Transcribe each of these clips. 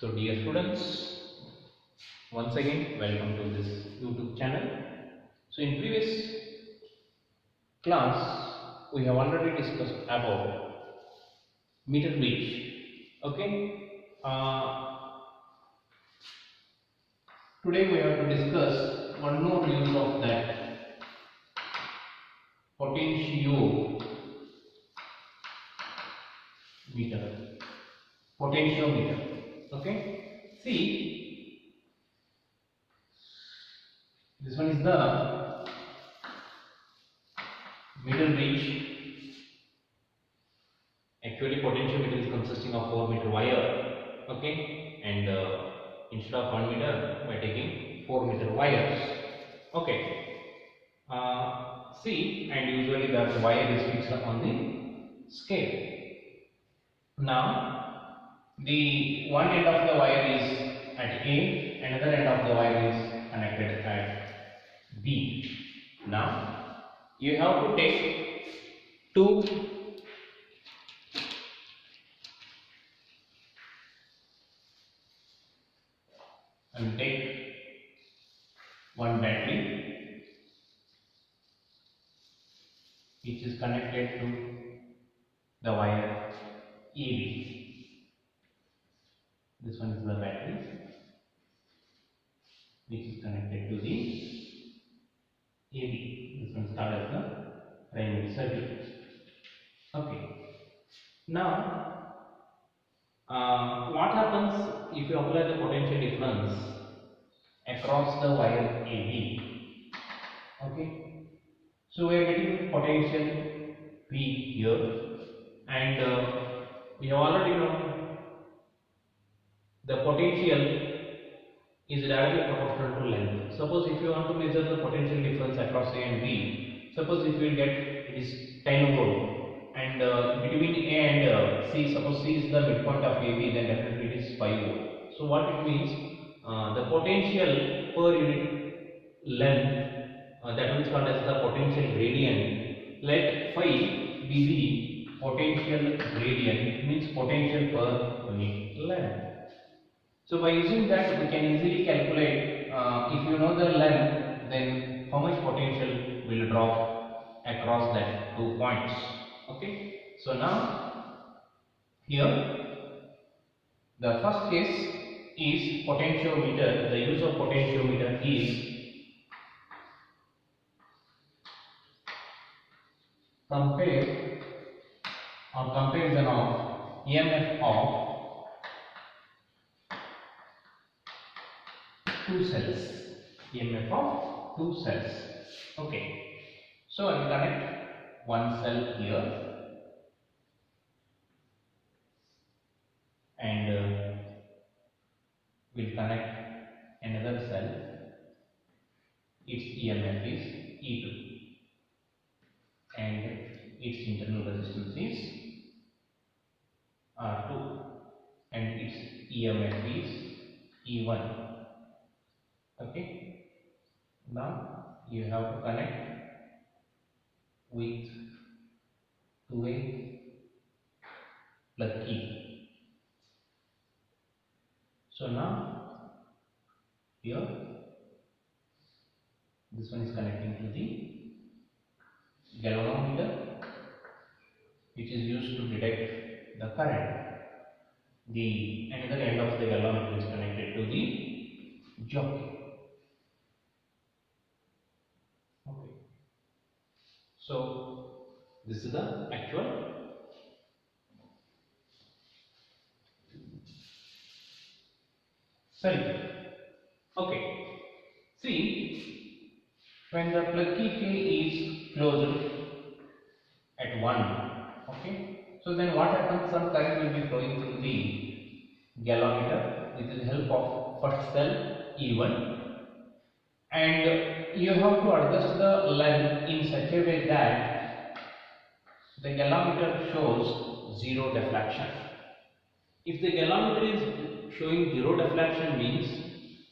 So dear students, once again welcome to this YouTube channel. So in previous class we have already discussed about meter bridge. Okay. Today we have to discuss one more use of that potentiometer. Potentiometer. Okay. See, this one is the meter bridge. Actually, potentiometer is consisting of 4-meter wire. Okay, and instead of 1 meter, we are taking 4-meter wires. Okay. See, and usually the wire is fixed on the scale. Now, the one end of the wire is at A, another end of the wire is connected at B. Now, you have to take two and take one battery which is connected to the wire AB. This one is the battery which is connected to the AB. This one is called as the primary circuit. Okay. Now, what happens if you apply the potential difference across the wire AB? Okay. So we are getting potential V here, and we have already known the potential is directly proportional to length. Suppose if you want to measure the potential difference across A and B, suppose if you will get it is 10 volt, and between A and C, suppose C is the midpoint of AB, then definitely it is 5 volt. So what it means, the potential per unit length, that is called as the potential gradient. Let phi be the potential gradient, it means potential per unit length. So by using that we can easily calculate, if you know the length, then how much potential will drop across that 2 points. Okay. So now here the first case is potentiometer. The use of potentiometer is compare or comparison of EMF of two cells. EMF of two cells. Okay. So I will connect one cell here and will connect another cell. Its EMF is E2 and its internal resistance is R2 and its EMF is E1. Okay. Now you have to connect with two-way plug key. So now here this one is connecting to the galvanometer, which is used to detect the current. The another end of the galvanometer is connected to the jockey. Okay. So this is the actual circuit. Okay. See, when the plug key is closed at 1, okay, so then what happens, some current will be flowing through the galvanometer with the help of first cell E1, and you have to adjust the length in such a way that the galvanometer shows zero deflection. If the galvanometer is showing zero deflection, means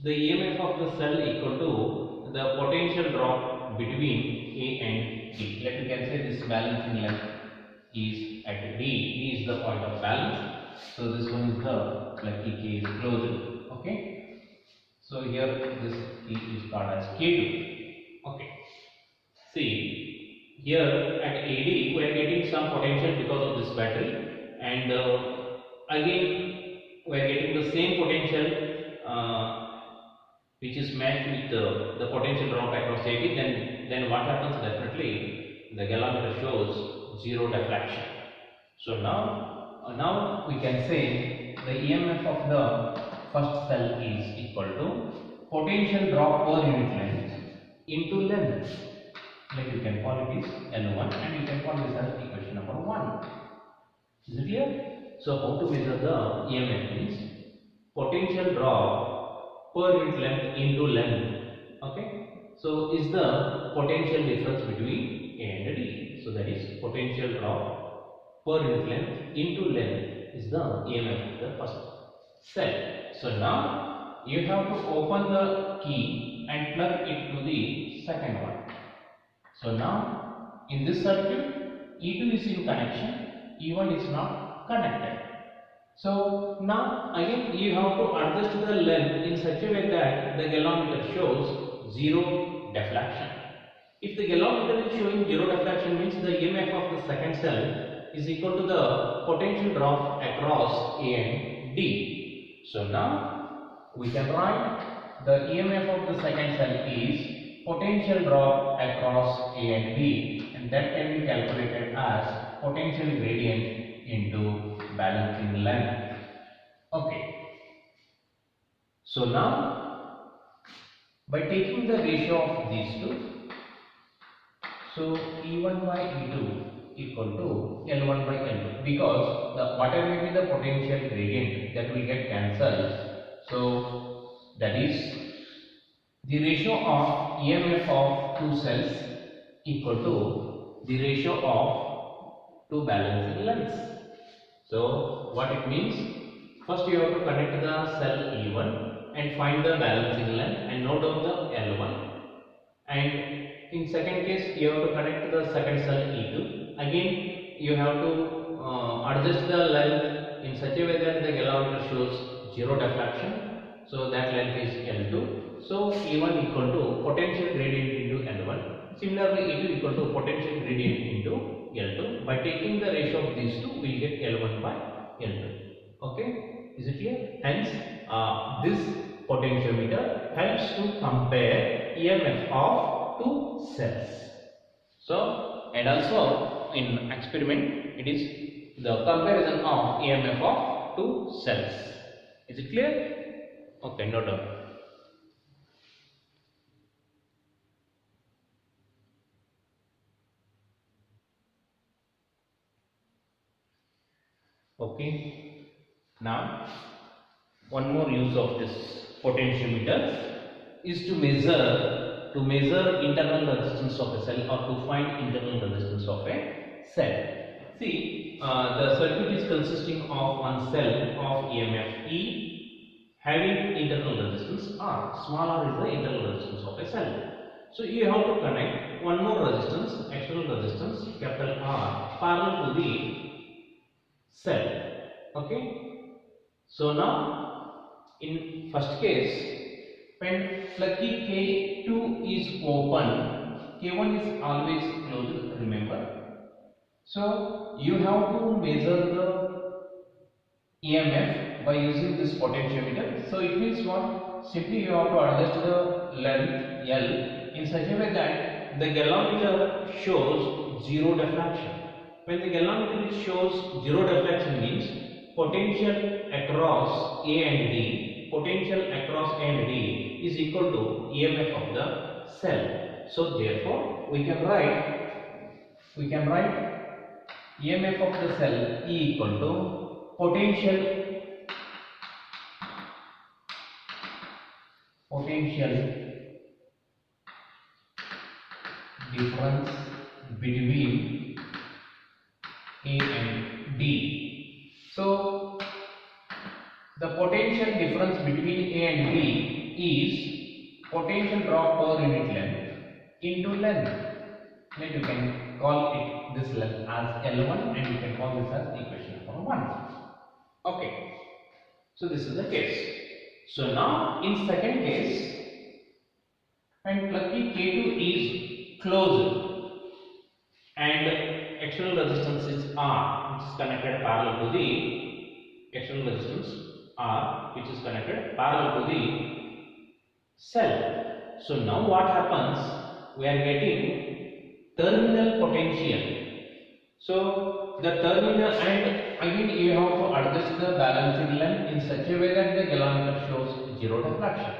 the EMF of the cell equal to the potential drop between A and B. Let me can say this balancing length is at D. D is the point of balance. So this one is the lucky key is closed. Okay. So here this key is called as K2. Okay. See, here at AD we are getting some potential because of this battery, and again we are getting the same potential which is matched with the potential drop across AD. Then what happens? Definitely the galvanometer shows zero deflection. So now we can say the EMF of the first cell is equal to potential drop per unit length into length. Like you can call it is L1 and you can call this as equation number 1. Is it clear? So how to measure the EMF means potential drop per unit length into length. Okay. So is the potential difference between A and D. So that is potential drop per unit length into length is the EMF of the first cell. So now you have to open the key and plug it to the second one. So now in this circuit E2 is in connection, E1 is not connected. So now again you have to adjust the length in such a way that the galvanometer shows zero deflection. If the galvanometer is showing zero deflection means the EMF of the second cell is equal to the potential drop across A and D. So now we can write the EMF of the second cell is potential drop across A and D, and that can be calculated as potential gradient into balancing length. Okay. So now by taking the ratio of these two, so E1 by E2 equal to L1 by L2, because the whatever may be the potential gradient that will get cancelled. So that is the ratio of EMF of two cells equal to the ratio of two balancing lengths. So what it means, first you have to connect the cell E1 and find the balancing length and note down the L1, and in second case you have to connect the second cell E2. Again you have to adjust the length in such a way that the galvanometer shows zero deflection. So that length is L2. So E1 equal to potential gradient into L1. Similarly E2 equal to potential gradient into L2. By taking the ratio of these two we get L1 by L2. Okay, is it clear? Hence this potentiometer helps to compare EMF of two cells. So and also in experiment it is the comparison of EMF of two cells. Is it clear? Okay, note down. Okay, now one more use of this potentiometer is to measure internal resistance of a cell, or to find internal resistance of a cell. See, the circuit is consisting of one cell of EMF E having internal resistance R. Small r is the internal resistance of a cell. So you have to connect one more resistance, external resistance, capital R, parallel to the cell. Okay. So now in first case, when lucky K2 is open, K1 is always closed, remember. So you have to measure the EMF by using this potentiometer. So it means what? Simply you have to adjust the length L in such a way that the galvanometer shows zero deflection. When the galvanometer shows zero deflection means potential across A and D, potential across A and D is equal to EMF of the cell. So therefore we can write EMF of the cell E equal to potential difference between A and D. So the potential difference between A and D is potential drop per unit length into length. Like you can call it this length as L1 and you can call this as equation number 1. So this is the case. So now in second case, when plucky K2 is closed and external resistance is R, which is connected parallel to the external resistance R, which is connected parallel to the cell. So now what happens? We are getting terminal potential. So the terminal, and again you have to adjust the balancing length in such a way that the galvanometer shows zero deflection.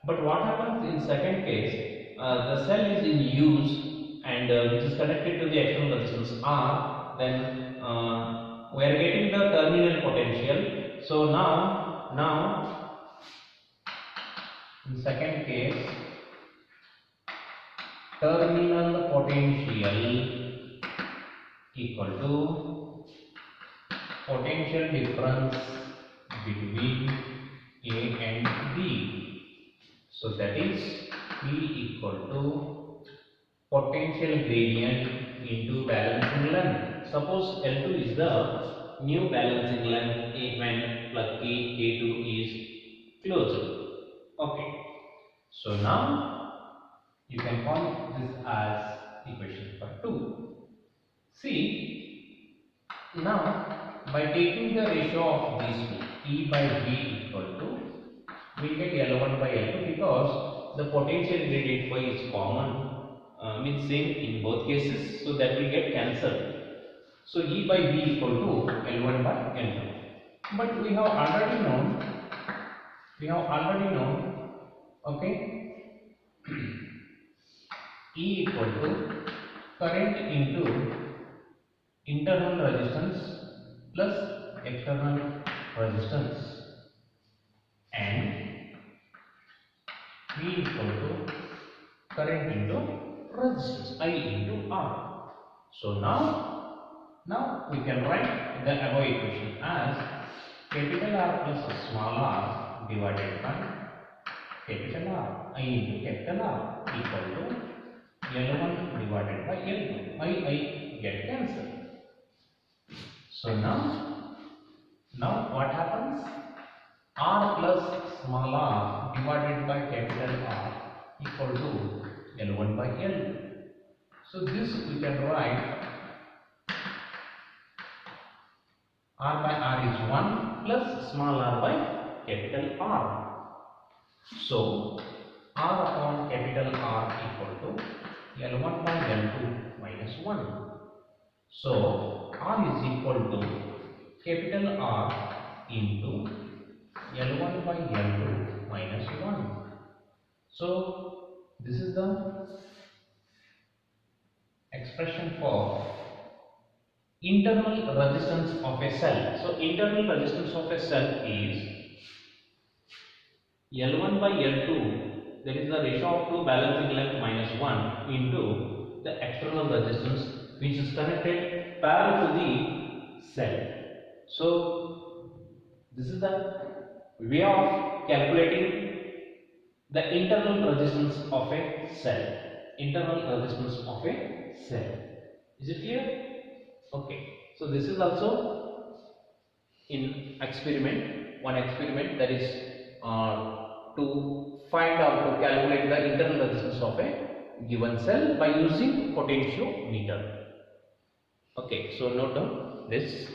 But what happens in second case? The cell is in use and which is connected to the external resistance R. Then we are getting the terminal potential. So now in second case, terminal potential equal to potential difference between A and B. So that is P equal to potential gradient into balancing length. Suppose L2 is the new balancing length when plug K2 is closed. Okay. So now you can call this as equation number 2. See, now by taking the ratio of these two, P by V equal to, we get L1 by L2 because the potential gradient phi is common, means same in both cases, so that will get cancelled. So E by V equal to L1 by L2. But we have already known, okay, E equal to current into internal resistance plus external resistance, and V equal to current into resistance I into R. So now we can write the above equation as capital R plus small r divided by capital R I into capital R equal to L1 divided by L2. I get cancelled. So now what happens? R plus small r divided by capital R equal to L1 by L2. So this we can write R by R is 1 plus small r by capital R. So R upon capital R equal to L1 by L2 minus 1. So R is equal to capital R into L1 by L2 minus 1. So this is the expression for internal resistance of a cell. So internal resistance of a cell is L1 by L2, that is the ratio of two balancing length minus 1 into the external resistance which is connected parallel to the cell. So this is the way of calculating the internal resistance of a cell. Internal resistance of a cell. Is it clear? Okay. So this is also in experiment. One experiment, that is to find out, to calculate the internal resistance of a given cell by using potentiometer. Okay, so note down this.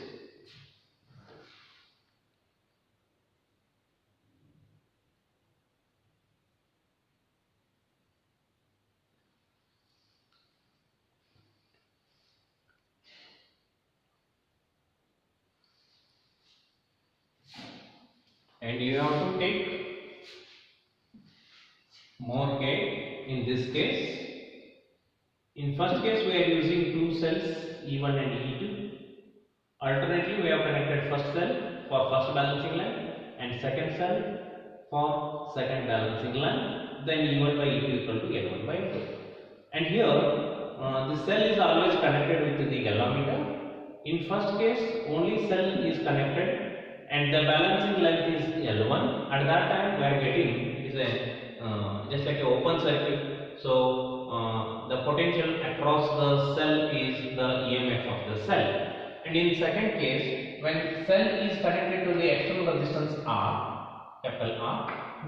And you have to take more care in this case. In first case, we are using two cells E1 and E2. Alternately, we have connected first cell for first balancing line and second cell for second balancing line. Then E1 by E2 equal to L1 by L2. And here, the cell is always connected with the galvanometer. In first case, only cell is connected and the balancing length is L1. At that time, we are getting, it is a just like an open circuit. So the potential across the cell is the EMF of the cell. And in second case, when cell is connected to the external resistance R, capital R,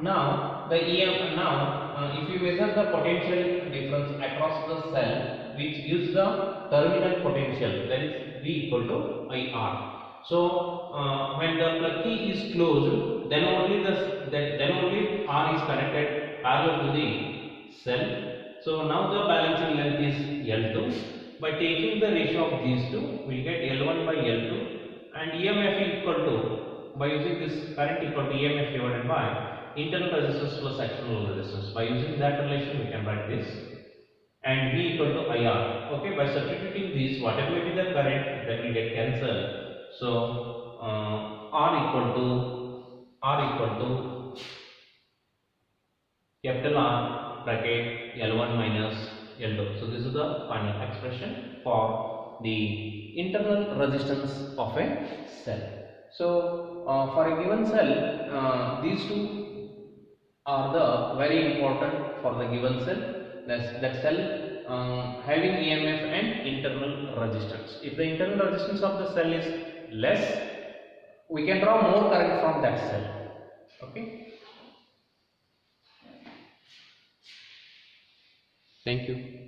now the if you measure the potential difference across the cell, which gives the terminal potential, that is V equal to IR. So when the plug key is closed, then only R is connected parallel to the cell. So now the balancing length is L2. By taking the ratio of these two, we will get L1 by L2, and EMF equal to, by using this current equal to EMF divided by internal resistance plus external resistance. By using that relation, we can write this, and V equal to IR. Okay, by substituting these, whatever may be the current, that will get cancelled. So R equal to capital R bracket L1 minus L2. So this is the final expression for the internal resistance of a cell. So for a given cell, these two are the very important for the given cell. That cell having EMF and internal resistance. If the internal resistance of the cell is less, we can draw more current from that cell. Okay. Thank you.